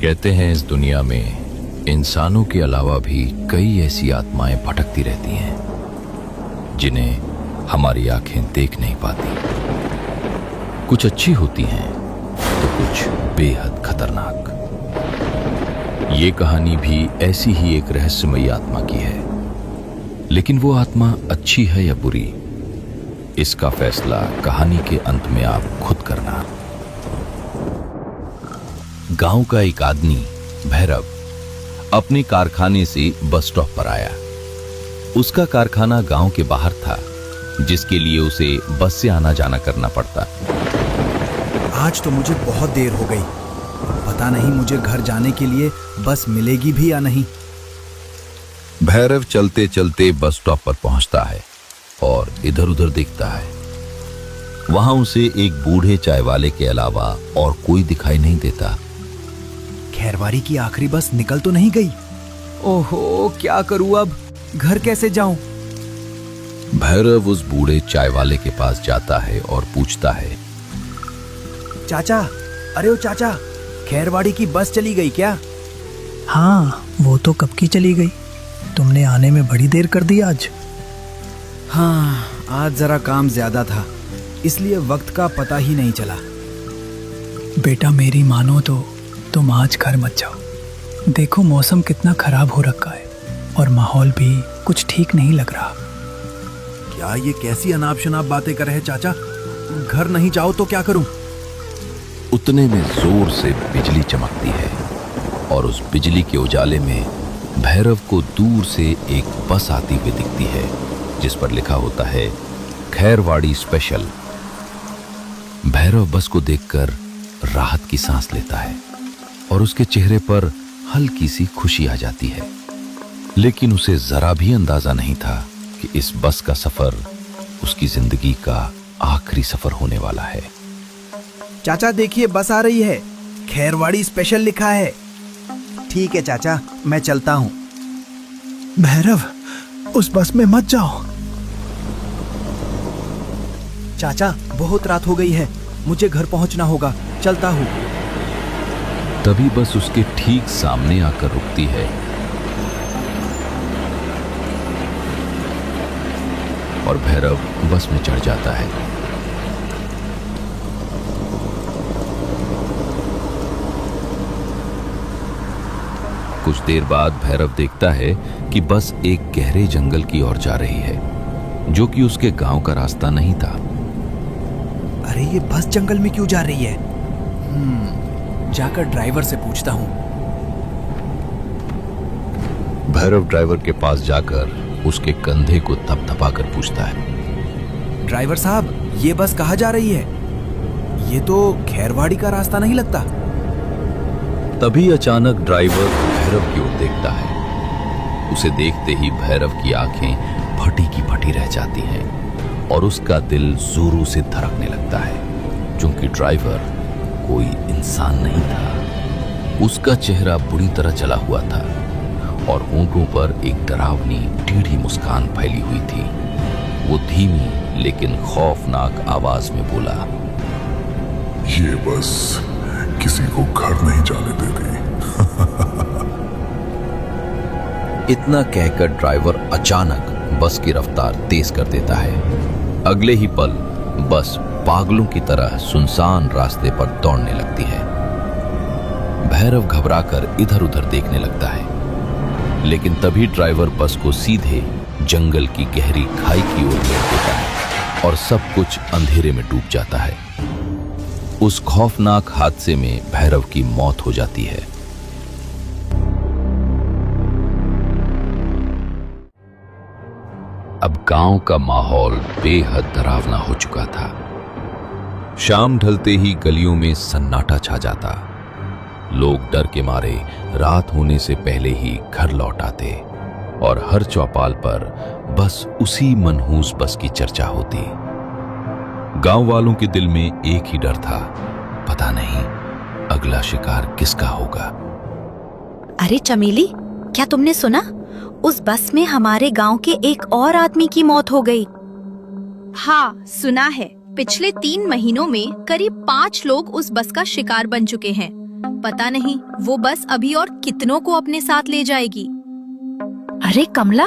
कहते हैं इस दुनिया में इंसानों के अलावा भी कई ऐसी आत्माएं भटकती रहती हैं जिन्हें हमारी आंखें देख नहीं पाती। कुछ अच्छी होती हैं तो कुछ बेहद खतरनाक। ये कहानी भी ऐसी ही एक रहस्यमयी आत्मा की है, लेकिन वो आत्मा अच्छी है या बुरी, इसका फैसला कहानी के अंत में आप खुद करना। गांव का एक आदमी भैरव अपने कारखाने से बस स्टॉप पर आया। उसका कारखाना गांव के बाहर था, जिसके लिए उसे बस से आना जाना करना पड़ता। आज तो मुझे बहुत देर हो गई, पता नहीं मुझे घर जाने के लिए बस मिलेगी भी या नहीं। भैरव चलते चलते बस स्टॉप पर पहुंचता है और इधर उधर देखता है। वहां उसे एक बूढ़े चाय वाले के अलावा और कोई दिखाई नहीं देता। खैरवाड़ी की आखिरी बस निकल तो नहीं गई। ओहो, क्या करूं अब, घर कैसे जाऊं? भैरव उस बूढ़े चाय वाले के पास जाता है और पूछता है, चाचा, अरे ओ चाचा, खैरवाड़ी की बस चली गई क्या? हाँ, वो तो कब की चली गई। तुमने आने में बड़ी देर कर दी आज। हाँ, आज जरा काम ज्यादा था, इसलिए वक्त का पता ही नहीं चला। बेटा मेरी मानो तो तुम आज घर मत जाओ। देखो मौसम कितना खराब हो रखा है और माहौल भी कुछ ठीक नहीं लग रहा। क्या ये कैसी अनाप शनाप बातें कर रहे चाचा? घर नहीं जाओ तो क्या करूं? उतने में जोर से बिजली चमकती है और उस बिजली के उजाले में भैरव को दूर से एक बस आती हुई दिखती है, जिस पर लिखा होता है खैरवाड़ी स्पेशल। भैरव बस को देखकर राहत की सांस लेता है और उसके चेहरे पर हल्की सी खुशी आ जाती है, लेकिन उसे जरा भी अंदाजा नहीं था कि इस बस का सफर उसकी जिंदगी का आखिरी सफर होने वाला है। चाचा देखिए, बस आ रही है, खैरवाड़ी स्पेशल लिखा है। ठीक है चाचा, मैं चलता हूं। भैरव, उस बस में मत जाओ। चाचा, बहुत रात हो गई है, मुझे घर पहुंचना होगा, चलता हूं। तभी बस उसके ठीक सामने आकर रुकती है और भैरव बस में चढ़ जाता है। कुछ देर बाद भैरव देखता है कि बस एक गहरे जंगल की ओर जा रही है, जो कि उसके गांव का रास्ता नहीं था। अरे ये बस जंगल में क्यों जा रही है? जाकर ड्राइवर से पूछता हूं। भैरव ड्राइवर के पास जाकर उसके कंधे को थपथपाकर पूछता है, ड्राइवर साहब, ये बस कहाँ जा रही है? ये तो खैरवाड़ी का रास्ता नहीं लगता। तभी अचानक ड्राइवर भैरव की ओर देखता है। उसे देखते ही भैरव की आंखें फटी की फटी रह जाती हैं और उसका दिल जोरों से धड़कने लगता है, क्योंकि ड्राइवर कोई इंसान नहीं था। उसका चेहरा बुरी तरह जला हुआ था और होंठों पर एक डरावनी टेढ़ी मुस्कान फैली हुई थी। वो धीमी लेकिन खौफनाक आवाज में बोला, ये बस किसी को घर नहीं जाने देती। इतना कहकर ड्राइवर अचानक बस की रफ्तार तेज कर देता है। अगले ही पल बस पागलों की तरह सुनसान रास्ते पर दौड़ने लगती है। भैरव घबराकर इधर उधर देखने लगता है, लेकिन तभी ड्राइवर बस को सीधे जंगल की गहरी खाई की ओर ले देता है और सब कुछ अंधेरे में डूब जाता है। उस खौफनाक हादसे में भैरव की मौत हो जाती है। अब गांव का माहौल बेहद डरावना हो चुका था। शाम ढलते ही गलियों में सन्नाटा छा जाता। लोग डर के मारे रात होने से पहले ही घर लौट आते और हर चौपाल पर बस उसी मनहूस बस की चर्चा होती। गांव वालों के दिल में एक ही डर था, पता नहीं अगला शिकार किसका होगा। अरे चमेली, क्या तुमने सुना? उस बस में हमारे गांव के एक और आदमी की मौत हो गई। हाँ, सुना है। पिछले 3 महीनों में करीब 5 लोग उस बस का शिकार बन चुके हैं। पता नहीं वो बस अभी और कितनों को अपने साथ ले जाएगी। अरे कमला,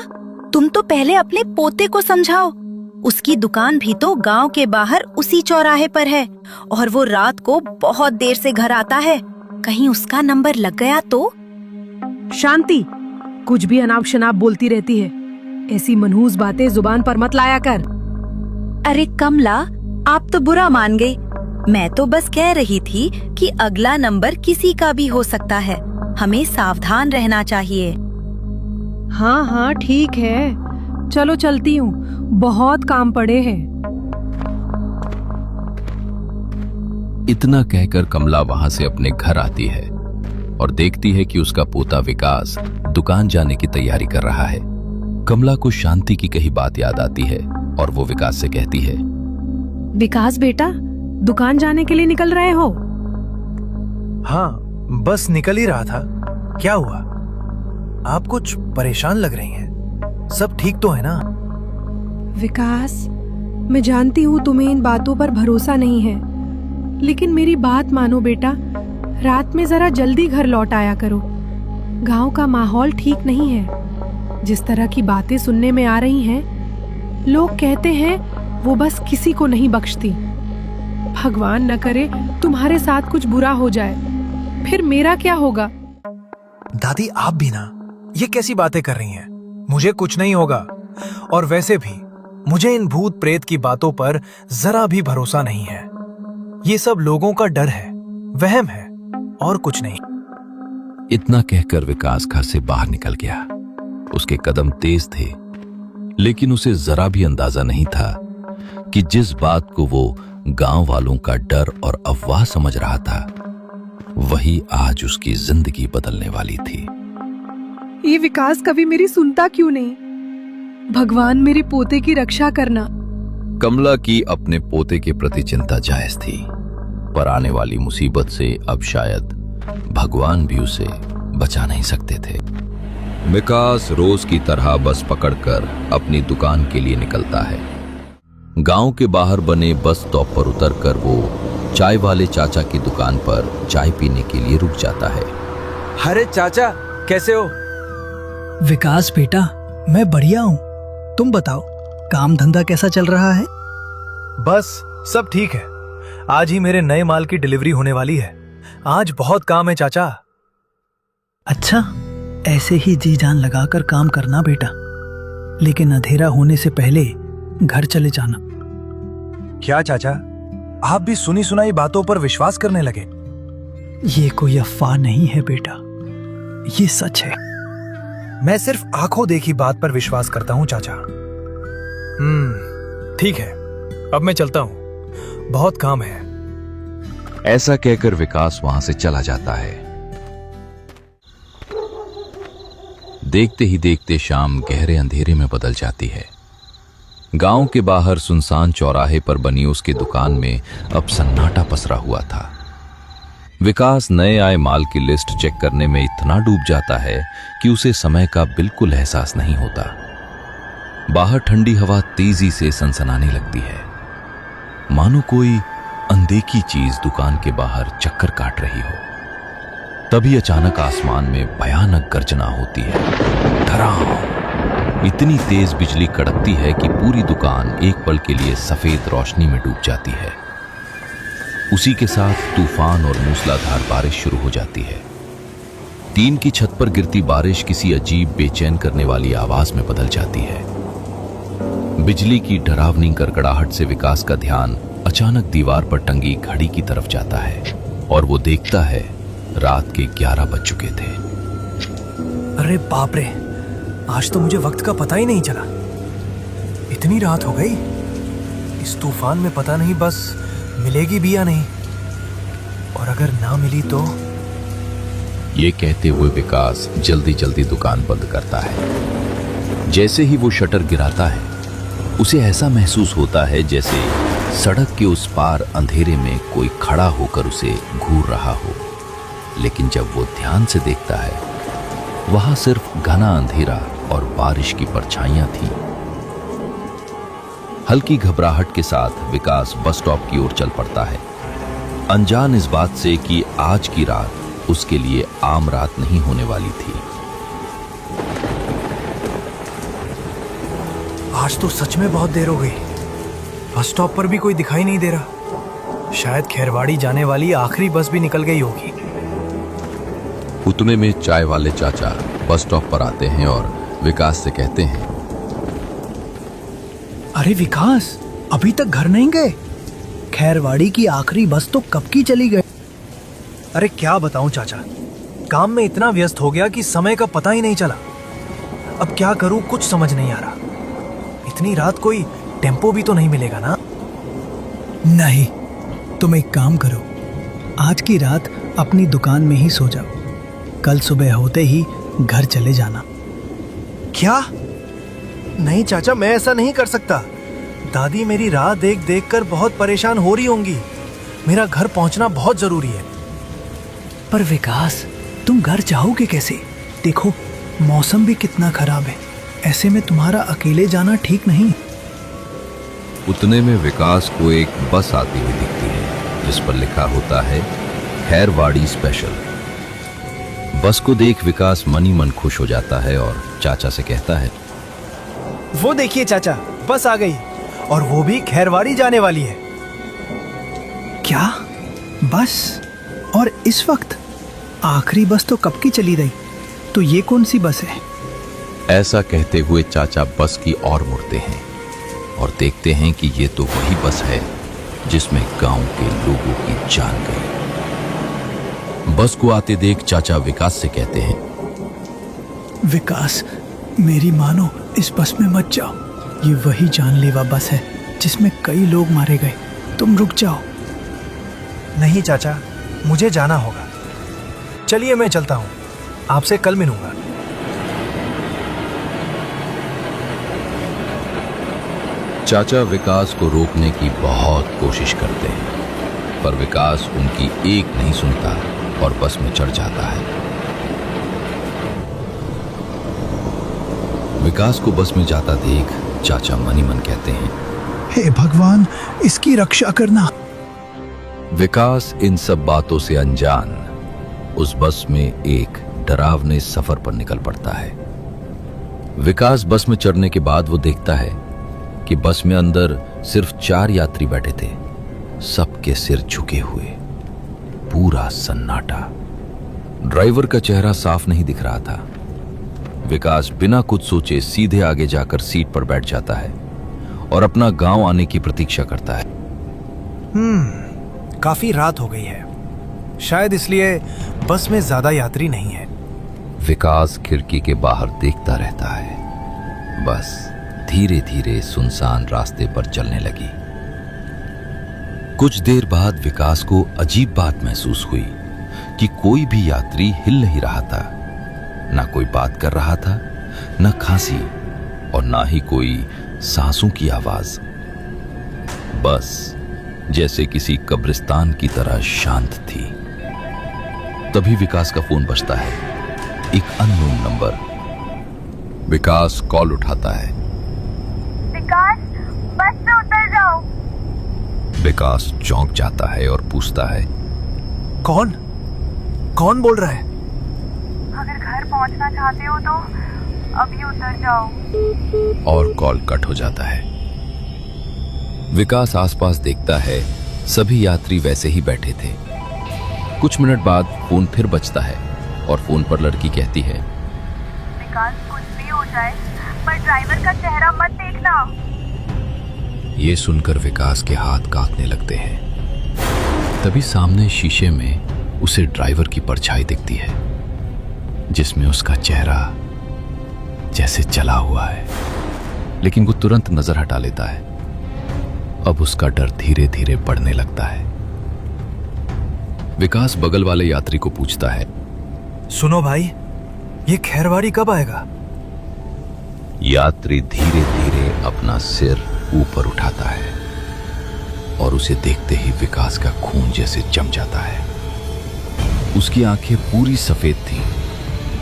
तुम तो पहले अपने पोते को समझाओ। उसकी दुकान भी तो गांव के बाहर उसी चौराहे पर है और वो रात को बहुत देर से घर आता है। कहीं उसका नंबर लग गया तो? शांति, कुछ भी अनाप शनाप बोलती रहती है। ऐसी मनहूस बातें जुबान पर मत लाया कर। अरे कमला, आप तो बुरा मान गई। मैं तो बस कह रही थी कि अगला नंबर किसी का भी हो सकता है। हमें सावधान रहना चाहिए। हाँ हाँ ठीक है, चलो चलती हूँ, बहुत काम पड़े हैं। इतना कहकर कमला वहां से अपने घर आती है और देखती है कि उसका पोता विकास दुकान जाने की तैयारी कर रहा है। कमला को शांति की कही बात याद आती है और वो विकास से कहती है, विकास बेटा, दुकान जाने के लिए निकल रहे हो? हाँ, बस निकल ही रहा था। क्या हुआ? आप कुछ परेशान लग रही हैं। सब ठीक तो है ना? विकास, मैं जानती हूँ तुम्हें इन बातों पर भरोसा नहीं है, लेकिन मेरी बात मानो बेटा। रात में जरा जल्दी घर लौट आया करो। गांव का माहौल ठीक नहीं है। जिस तरह की बातें सुनने में आ रही हैं, लोग कहते हैं वो बस किसी को नहीं बख्शती। भगवान न करे तुम्हारे साथ कुछ बुरा हो जाए, फिर मेरा क्या होगा? दादी, आप भी ना, ये कैसी बातें कर रही हैं? मुझे कुछ नहीं होगा। और वैसे भी मुझे इन भूत प्रेत की बातों पर जरा भी भरोसा नहीं है। ये सब लोगों का डर है, वहम है, और कुछ नहीं। इतना कहकर विकास घर से बाहर निकल गया। उसके कदम तेज थे, लेकिन उसे जरा भी अंदाजा नहीं था कि जिस बात को वो गांव वालों का डर और अफवाह समझ रहा था, वही आज उसकी जिंदगी बदलने वाली थी। ये विकास कभी मेरी सुनता क्यों नहीं? भगवान, मेरे पोते की रक्षा करना। कमला की अपने पोते के प्रति चिंता जायज थी, पर आने वाली मुसीबत से अब शायद भगवान भी उसे बचा नहीं सकते थे। विकास रोज की तरह बस पकड़कर अपनी दुकान के लिए निकलता है। गांव के बाहर बने बस स्टॉप पर उतरकर वो चाय वाले चाचा की दुकान पर चाय पीने के लिए रुक जाता है। अरे चाचा, कैसे हो? विकास बेटा, मैं बढ़िया हूँ। तुम बताओ, काम धंधा कैसा चल रहा है? बस सब ठीक है। आज ही मेरे नए माल की डिलीवरी होने वाली है। आज बहुत काम है चाचा। अच्छा, ऐसे ही जी जान लगाकर काम करना बेटा, लेकिन अंधेरा होने से पहले घर चले जाना। क्या चाचा, आप भी सुनी सुनाई बातों पर विश्वास करने लगे? ये कोई अफवाह नहीं है बेटा, ये सच है। मैं सिर्फ आंखों देखी बात पर विश्वास करता हूं चाचा। ठीक है, अब मैं चलता हूं, बहुत काम है। ऐसा कहकर विकास वहां से चला जाता है। देखते ही देखते शाम गहरे अंधेरे में बदल जाती है। गांव के बाहर सुनसान चौराहे पर बनी उसकी दुकान में अब सन्नाटा पसरा हुआ था। विकास नए आए माल की लिस्ट चेक करने में इतना डूब जाता है कि उसे समय का बिल्कुल एहसास नहीं होता। बाहर ठंडी हवा तेजी से सनसनाने लगती है, मानो कोई अनदेखी चीज दुकान के बाहर चक्कर काट रही हो। तभी अचानक आसमान में भयानक गर्जना होती है। धड़ाम! इतनी तेज बिजली कड़कती है कि पूरी दुकान एक पल के लिए सफेद रोशनी में डूब जाती है। उसी के साथ तूफान और मूसलाधार बारिश शुरू हो जाती है। टीन की छत पर गिरती बारिश किसी अजीब बेचैन करने वाली आवाज में बदल जाती है। बिजली की डरावनी गड़गड़ाहट से विकास का ध्यान अचानक दीवार पर टंगी घड़ी की तरफ जाता है और वो देखता है रात के 11 बज चुके थे। अरे बाप रे, आज तो मुझे वक्त का पता ही नहीं चला। इतनी रात हो गई। इस तूफान में पता नहीं बस मिलेगी भी या नहीं, और अगर ना मिली तो। ये कहते हुए विकास जल्दी जल्दी दुकान बंद करता है। जैसे ही वो शटर गिराता है, उसे ऐसा महसूस होता है जैसे सड़क के उस पार अंधेरे में कोई खड़ा होकर उसे घूर रहा हो। लेकिन जब वो ध्यान से देखता है, वहां सिर्फ घना अंधेरा और बारिश की परछाइयां थीं। हल्की घबराहट के साथ विकास बस स्टॉप की ओर चल पड़ता है, अनजान इस बात से कि आज की रात उसके लिए आम रात नहीं होने वाली थी। आज तो सच में बहुत देर हो गई। बस स्टॉप पर भी कोई दिखाई नहीं दे रहा। शायद खैरवाड़ी जाने वाली आखिरी बस भी निकल गई होगी। उतने में चाय वाले चाचा बस स्टॉप पर आते हैं और विकास से कहते हैं, अरे विकास, अभी तक घर नहीं गए? खैरवाड़ी की आखिरी बस तो कब की चली गई। अरे क्या बताऊं चाचा, काम में इतना व्यस्त हो गया कि समय का पता ही नहीं चला। अब क्या करूं कुछ समझ नहीं आ रहा। इतनी रात कोई टेम्पो भी तो नहीं मिलेगा ना? नहीं, तुम एक काम करो, आज की रात अपनी दुकान में ही सो जाओ। कल सुबह होते ही घर चले जाना। क्या? नहीं चाचा, मैं ऐसा नहीं कर सकता। दादी मेरी राह देख देख कर बहुत परेशान हो रही होंगी। मेरा घर पहुंचना बहुत जरूरी है। पर विकास, तुम घर जाओगे कैसे? देखो, मौसम भी कितना खराब है। ऐसे में तुम्हारा अकेले जाना ठीक नहीं। उतने में विकास को एक बस आती हुई दिखती है जिस पर लिखा होता है खैरवाड़ी स्पेशल। बस को देख विकास मन ही मन खुश हो जाता है और चाचा से कहता है, वो देखिए चाचा, बस आ गई और वो भी खैरवाड़ी जाने वाली है। क्या? बस? और इस वक्त? आखिरी बस तो कब की चली गई। तो ये कौन सी बस है? ऐसा कहते हुए चाचा बस की ओर मुड़ते हैं और देखते हैं कि ये तो वही बस है जिसमें गांव के लोगों की जान गई। बस को आते देख चाचा विकास से कहते हैं, विकास, मेरी मानो, इस बस में मत जाओ। ये वही जानलेवा बस है जिसमें कई लोग मारे गए। तुम रुक जाओ। नहीं चाचा, मुझे जाना होगा। चलिए मैं चलता हूँ, आपसे कल मिलूंगा। चाचा विकास को रोकने की बहुत कोशिश करते हैं, पर विकास उनकी एक नहीं सुनता और बस में चढ़ जाता है। विकास को बस में जाता देख चाचा मन ही मन कहते हैं, हे भगवान, इसकी रक्षा करना। विकास इन सब बातों से अनजान उस बस में एक डरावने सफर पर निकल पड़ता है। विकास बस में चढ़ने के बाद वो देखता है कि बस में अंदर सिर्फ 4 यात्री बैठे थे, सबके सिर झुके हुए, पूरा सन्नाटा। ड्राइवर का चेहरा साफ नहीं दिख रहा था। विकास बिना कुछ सोचे सीधे आगे जाकर सीट पर बैठ जाता है और अपना गांव आने की प्रतीक्षा करता है। काफी रात हो गई है, शायद इसलिए बस में ज्यादा यात्री नहीं है। विकास खिड़की के बाहर देखता रहता है। बस धीरे धीरे सुनसान रास्ते पर चलने लगी। कुछ देर बाद विकास को अजीब बात महसूस हुई कि कोई भी यात्री हिल नहीं रहा था। ना कोई बात कर रहा था, ना खांसी और ना ही कोई सांसों की आवाज। बस जैसे किसी कब्रिस्तान की तरह शांत थी। तभी विकास का फोन बजता है, एक अननोन नंबर। विकास कॉल उठाता है। विकास, बस से उतर जाओ। विकास चौंक जाता है और पूछता है, कौन कौन बोल रहा है? अगर घर पहुंचना चाहते हो तो अभी उतर जाओ। और कॉल कट हो जाता है। विकास आसपास देखता है, सभी यात्री वैसे ही बैठे थे। कुछ मिनट बाद फोन फिर बजता है और फोन पर लड़की कहती है, विकास, कुछ भी हो जाए पर ड्राइवर का चेहरा मत देखना। ये सुनकर विकास के हाथ कांपने लगते हैं। तभी सामने शीशे में उसे ड्राइवर की परछाई दिखती है, जिसमें उसका चेहरा जैसे जला हुआ है, लेकिन वो तुरंत नजर हटा लेता है। अब उसका डर धीरे धीरे बढ़ने लगता है। विकास बगल वाले यात्री को पूछता है, सुनो भाई, ये खैरवाड़ी कब आएगा? यात्री धीरे धीरे अपना सिर ऊपर उठाता है और उसे देखते ही विकास का खून जैसे जम जाता है। उसकी आंखें पूरी सफेद थीं,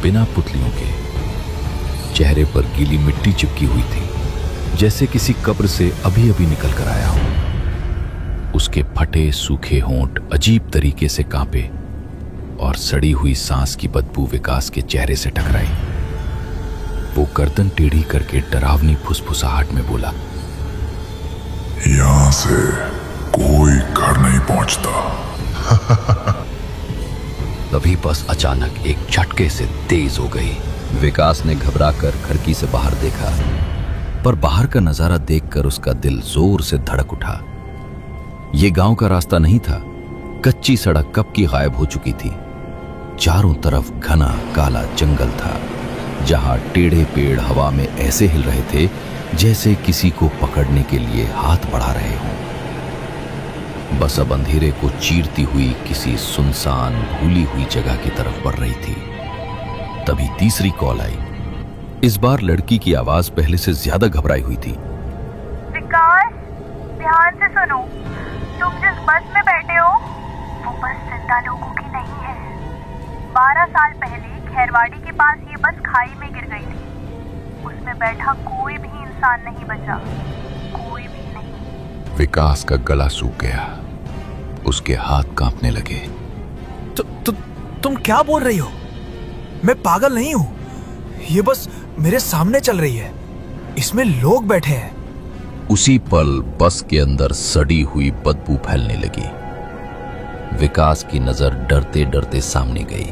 बिना पुतलियों के। चेहरे पर गीली मिट्टी चिपकी हुई थी, जैसे किसी कब्र से अभी अभी निकल कर आया हो। उसके फटे सूखे होंठ अजीब तरीके से कांपे और सड़ी हुई सांस की बदबू विकास के चेहरे से टकराई। वो गर्दन टेढ़ी करके डरावनी फुसफुसाहट में बोला, यहां से कोई घर नहीं पहुंचता। तभी बस अचानक एक झटके से तेज हो गई। विकास ने घबराकर खिड़की से बाहर देखा, पर बाहर का नजारा देखकर उसका दिल जोर से धड़क उठा। ये गांव का रास्ता नहीं था। कच्ची सड़क कब की गायब हो चुकी थी। चारों तरफ घना काला जंगल था, जहां टेढ़े पेड़ हवा में ऐसे हिल रहे थे जैसे किसी को पकड़ने के लिए हाथ बढ़ा रहे हों। बस अब अंधेरे को चीरती हुई किसी सुनसान भूली हुई जगह की तरफ बढ़ रही थी। तभी तीसरी कॉल आई। इस बार लड़की की आवाज पहले से ज्यादा घबराई हुई थी। विकास, ध्यान से सुनो। तुम जिस बस में बैठे हो वो बस जिंदा लोगों की नहीं है। 12 साल पहले खैरवाड़ी के पास ये बस खाई में गिर गई थी। उसमें बैठा कोई भी इंसान नहीं बचा, कोई भी नहीं। विकास का गला सूख गया, उसके हाथ कांपने लगे। तुम क्या बोल रही हो? मैं पागल नहीं हूं। ये बस मेरे सामने चल रही है, इसमें लोग बैठे हैं। उसी पल बस के अंदर सड़ी हुई बदबू फैलने लगी। विकास की नजर डरते डरते सामने गई।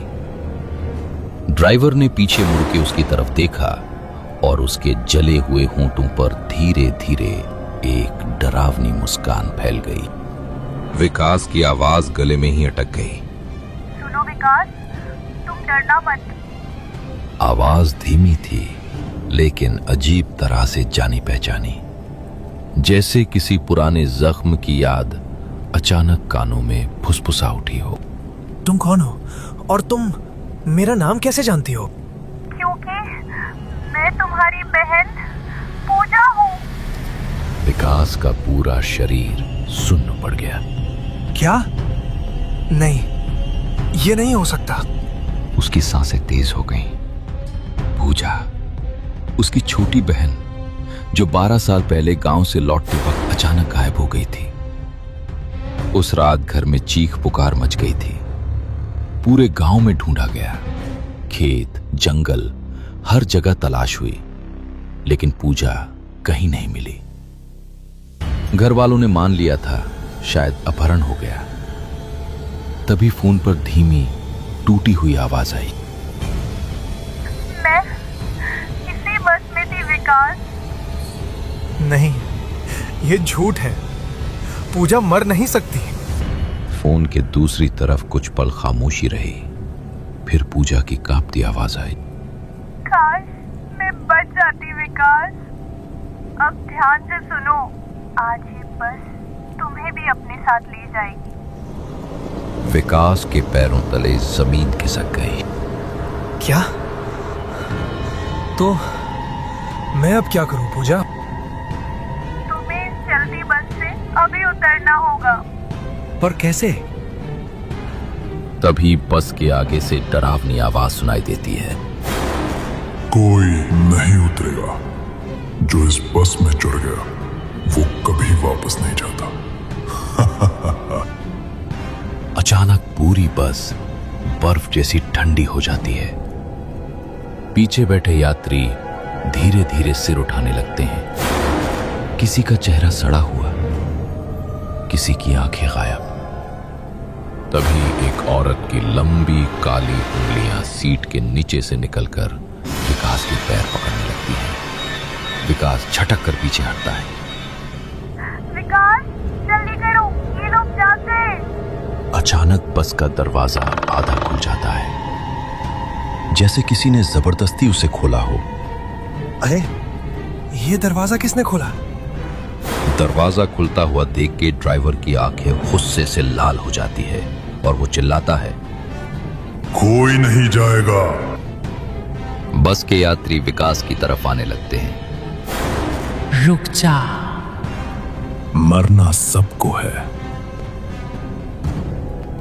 ड्राइवर ने पीछे मुड़ के उसकी तरफ देखा और उसके जले हुए होंठों पर धीरे धीरे एक डरावनी मुस्कान फैल गई। विकास की आवाज गले में ही अटक गई। सुनो विकास, तुम डरना मत। आवाज धीमी थी, लेकिन अजीब तरह से जानी पहचानी, जैसे किसी पुराने जख्म की याद अचानक कानों में फुसफुसा उठी हो। तुम कौन हो और तुम मेरा नाम कैसे जानती हो? क्योंकि मैं तुम्हारी बहन पूजा हूँ। विकास का पूरा शरीर सुन्न पड़ गया। क्या? नहीं, ये नहीं हो सकता। उसकी सांसें तेज हो गईं। पूजा, उसकी छोटी बहन, जो 12 साल पहले गांव से लौटते वक्त अचानक गायब हो गई थी। उस रात घर में चीख पुकार मच गई थी। पूरे गांव में ढूंढा गया, खेत, जंगल, हर जगह तलाश हुई, लेकिन पूजा कहीं नहीं मिली। घर वालों ने मान लिया था शायद अपहरण हो गया। तभी फोन पर धीमी टूटी हुई आवाज आई। मैं इसी बस में थी विकास। नहीं, ये झूठ है। पूजा मर नहीं सकती। फोन के दूसरी तरफ कुछ पल खामोशी रही, फिर पूजा की कांपती आवाज आई। काश मैं बच जाती विकास। अब ध्यान से सुनो, आज ये बस तुम्हें भी अपने साथ ले जाएगी। विकास के पैरों तले जमीन खिसक गई। क्या? तो मैं अब क्या करूं पूजा? तुम्हें इस चलती बस से अभी उतरना होगा। पर कैसे? तभी बस के आगे से डरावनी आवाज सुनाई देती है। कोई नहीं उतरेगा। जो इस बस में चढ़ गया वो कभी वापस नहीं जाता। अचानक पूरी बस बर्फ जैसी ठंडी हो जाती है। पीछे बैठे यात्री धीरे धीरे सिर उठाने लगते हैं। किसी का चेहरा सड़ा हुआ, किसी की आंखें गायब। तभी एक औरत की लंबी काली उंगलियां सीट के नीचे से निकलकर विकास के पैर पकड़ने लगती हैं। विकास झटक कर पीछे हटता है। विकास, जल्दी करो, ये लोग जाते हैं। अचानक बस का दरवाजा आधा खुल जाता है, जैसे किसी ने जबरदस्ती उसे खोला हो। अरे, ये दरवाजा किसने खोला? दरवाजा खुलता हुआ देख के ड्राइवर की आंखें गुस्से से लाल हो जाती है और वो चिल्लाता है, कोई नहीं जाएगा। बस के यात्री विकास की तरफ आने लगते हैं। रुक जा। मरना सबको है।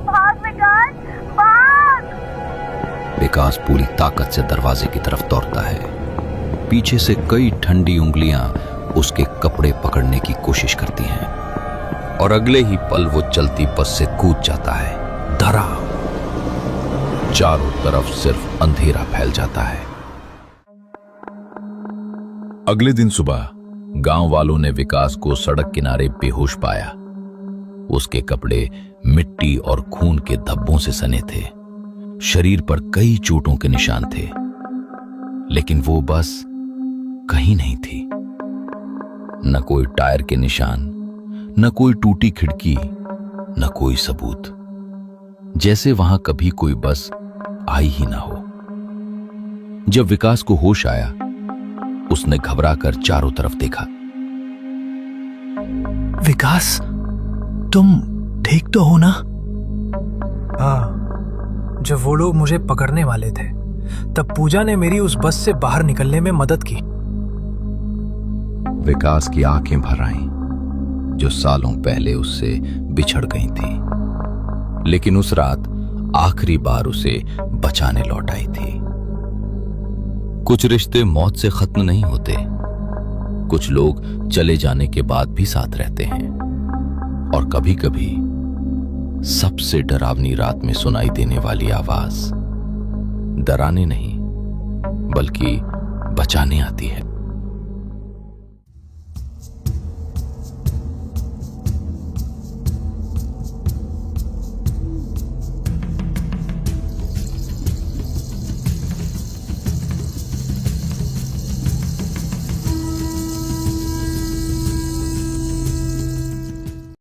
भाग विकास, भाग। विकास पूरी ताकत से दरवाजे की तरफ दौड़ता है। पीछे से कई ठंडी उंगलियां उसके कपड़े पकड़ने की कोशिश करती हैं और अगले ही पल वो चलती बस से कूद जाता है। धड़ाम। चारों तरफ सिर्फ अंधेरा फैल जाता है। अगले दिन सुबह गांव वालों ने विकास को सड़क किनारे बेहोश पाया। उसके कपड़े मिट्टी और खून के धब्बों से सने थे। शरीर पर कई चोटों के निशान थे, लेकिन वो बस कहीं नहीं थी। न कोई टायर के निशान, न कोई टूटी खिड़की, न कोई सबूत, जैसे वहां कभी कोई बस आई ही ना हो। जब विकास को होश आया, उसने घबराकर चारों तरफ देखा। विकास, तुम ठीक तो हो ना? हाँ, जब वो लोग मुझे पकड़ने वाले थे तब पूजा ने मेरी उस बस से बाहर निकलने में मदद की। विकास की आंखें भर आईं, जो सालों पहले उससे बिछड़ गई थी, लेकिन उस रात आखिरी बार उसे बचाने लौट आई थी। कुछ रिश्ते मौत से खत्म नहीं होते, कुछ लोग चले जाने के बाद भी साथ रहते हैं, और कभी-कभी सबसे डरावनी रात में सुनाई देने वाली आवाज डराने नहीं बल्कि बचाने आती है।